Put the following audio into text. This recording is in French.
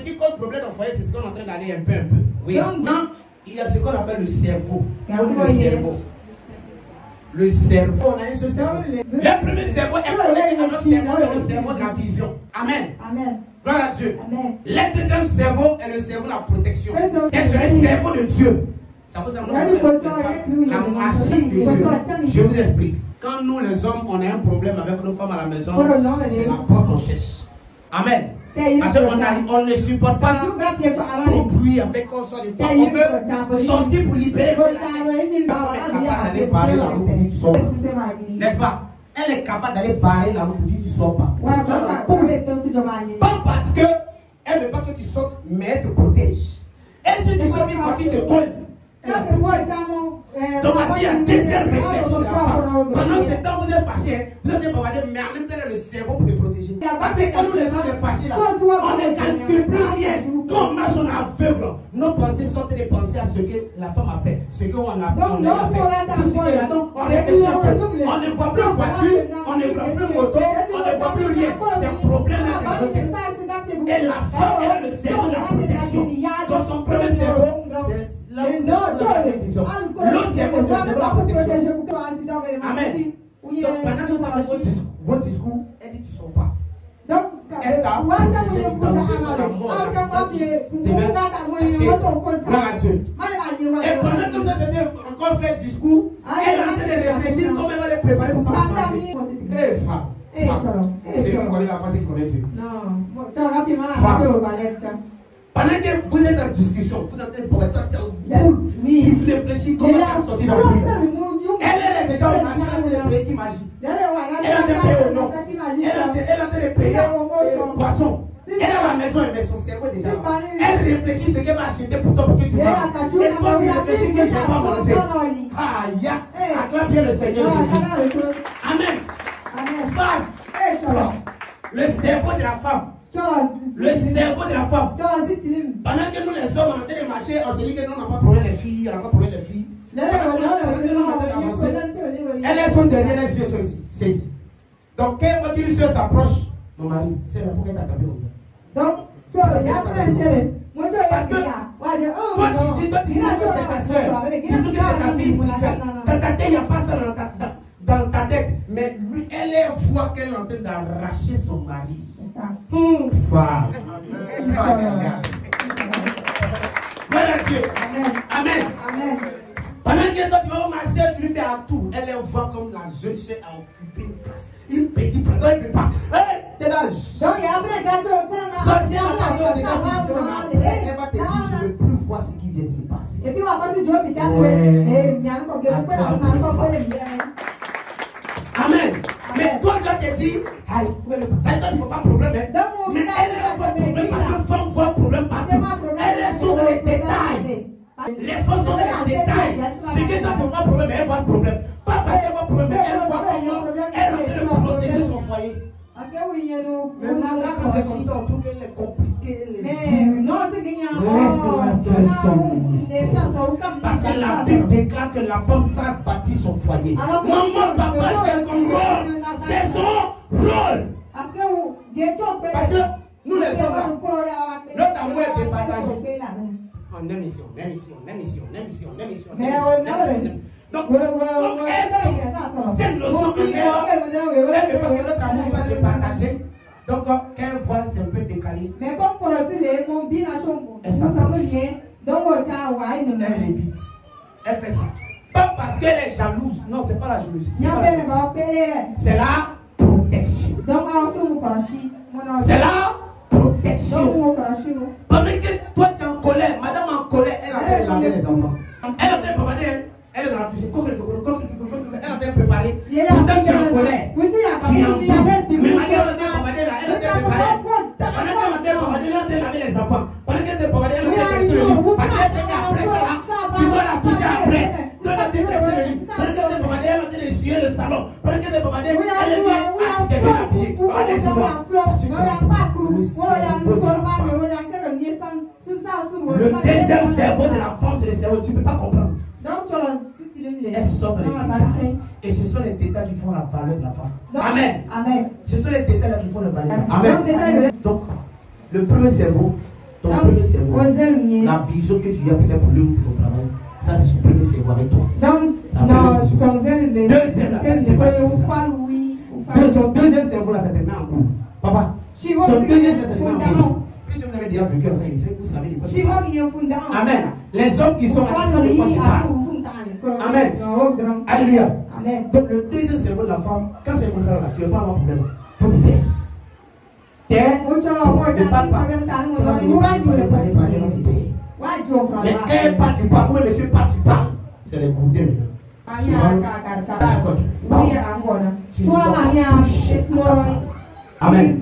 qui cause problème dans le foyer, c'est ce qu'on est en train d'aller un peu. Oui. Non, il y a ce qu'on appelle le cerveau. Le cerveau. Le cerveau, on a un seul cerveau. Le premier cerveau est connecté à notre cerveau, le cerveau de la vision. Amen. Amen. Gloire à Dieu. Amen. Le deuxième cerveau est le cerveau de la protection. C'est le cerveau de Dieu. Ça vous la machine de Dieu. Je vous explique. Quand nous les hommes, on a un problème avec nos femmes à la maison, c'est la porte qu'on cherche. Amen. Parce qu'on ne supporte pas trop bruit avec qu'on soit les femmes. On veut sortir pour libérer. Elle est capable d'aller barrer la route pour dire tu sors pas. N'est-ce pas? Elle est capable d'aller barrer la route pour dire tu sors pas. Pas parce que elle ne veut pas que tu sortes, mais elle te protège. Et si tu sors une fois, tu te colles. Donc, voici la deuxième réflexion de la femme. Pendant ce temps, vous êtes fâchés, vous êtes bavarder, mais en même temps, le cerveau pour te protéger. Parce que quand nous les sommes fâchés là, on ne calcule plus rien. Quand on marche, on est aveugle. Nos pensées sont des pensées à ce que la femme a fait, ce qu'on a fait. On réfléchit un peu. On ne voit plus voiture, on ne voit plus moto, on ne voit plus rien. C'est un problème à côté. Et la femme, elle a le cerveau de la protection. Dans son premier cerveau, c'est l'autre cerveau, c'est la protection. Amen. Donc pendant que vous avez votre discours, elle dit tu ne sors pas. Donc, elle t'a protégé du danger sur la mort. Et pendant que vous avez encore fait le discours, elle est en train de réfléchir comment elle va les préparer pour partir. Eh, femme. C'est qui connaît la face qui connaît Dieu. Pendant que vous êtes en discussion, vous êtes en train de parler, tu réfléchis comment ça sortir dans le monde. Elle est déjà au marché, elle a des pays qui magient. Elle a des pays au nord. Elle a des pays poissons. Elle a la maison, mais son cerveau déjà. Elle réfléchit ce qu'elle va acheter pour toi pour que tu manges. Et toi, tu réfléchis que je ne vais pas manger. Aïe, acclame bien le Seigneur Jésus. Amen. Le cerveau de la femme. Le cerveau de la femme. Pendant que nous les hommes, on est en train de marcher, on se dit que nous n'avons pas problème les filles, on n'a pas problème les filles. Elles sont derrière les yeux ici. Donc quand votre yeux s'approche, mon mari, c'est là pour qu'elle t'attrape comme ça. Donc, parce que quand tu dis que c'est ta soeur, tu dis que c'est ta fille, dans ta tête, il n'y a pas ça dans ta tête. Mais lui, elle voit qu'elle est en train d'arracher son mari. Gloire à Dieu. Amen. Pendant que toi tu vas au marché, tu lui fais un tour. Elle voit comme la jeune soeur a occupé une place. Une petite place. Donc elle ne fait pas. Hé, dégage. Donc il y a un elle va te dire, je ne veux plus voir ce qui vient de se passer. Et puis on va passer du Amen. Mais toi, tu vas te dire, aïe, toi, tu n'as pas de problème. Mais elle a un problème parce que femme voit un problème partout. Elle est sur les détails. Les femmes sont dans les détails. C'est que toi, tu n'as pas de problème, mais elle voit le problème. Pas parce qu'elle voit le problème, mais elle voit comment elle est en train de protéger son foyer. Mais quand c'est comme ça, on trouve qu'elle est compliquée. Parce que la Bible déclare que la femme sera bâtir son foyer. Maman, papa, c'est son rôle. C'est son rôle. Parce que nous les hommes, notre amour est départagé. On aime ici, on aime ici, on aime ici, on aime ici, on aime ici, on aime ici. Donc, comme elles, cette notion, elle ne veut pas que notre amour soit départagé. Donc, quand elle voit, c'est un peu décalé. Mais comme pour aussi les mots bien à son elle évite. Elle fait ça. Pas parce qu'elle est jalouse. Non, c'est pas la jalousie. C'est la protection. C'est la protection. Pendant que toi tu es en colère, madame en colère, elle a en train de laver les enfants. Elle a en train de préparer. Elle est dans la cuisine. Elle a en train de préparer. Pourtant tu es en colère. Tu es en colère. Mais madame elle a en train de préparer. Elle a en train de préparer. Pendant qu'elle est en train de préparer, elle a en train de laver les enfants. Pendant qu'elle est en train de préparer, elle a en train de préparer le lit. Parce qu'elle sait qu'après ça, tu dois la toucher après. Tu dois la dépresser le lit. Pendant qu'elle est en train de préparer, elle est en train de essuyer le salon. Pendant qu'elle est en train de préparer, elle est bien. Ah, tu t'es bien habillée. Oh, laisse-moi. Le deuxième cerveau de la femme, c'est le cerveau. Tu ne peux pas comprendre. Elles sortent les détails. Et ce sont les détails qui font la valeur de la femme. Amen. Amen. Ce sont les détails qui font la valeur de la femme. Amen. Donc, le premier cerveau, Ton premier cerveau, la vision que tu as peut-être pour lui ou pour ton travail, ça c'est son premier cerveau avec toi. Son deuxième cerveau là, ça te met en cours. Papa, son deuxième cerveau, ça te met en cours. Puisque vous avez déjà vécu ensemble, vous savez de quoi tu parles. Amen. Les hommes qui sont là, ils savent de quoi tu parles. Amen. Alléluia. Donc le deuxième cerveau de la femme, quand c'est comme ça là, tu ne vas pas avoir de problème. Faut te taire. Taire, ne parle pas. Mais quand elle part, tu parles. Où est monsieur part, tu parles. C'est les gourdins maintenant. Amen.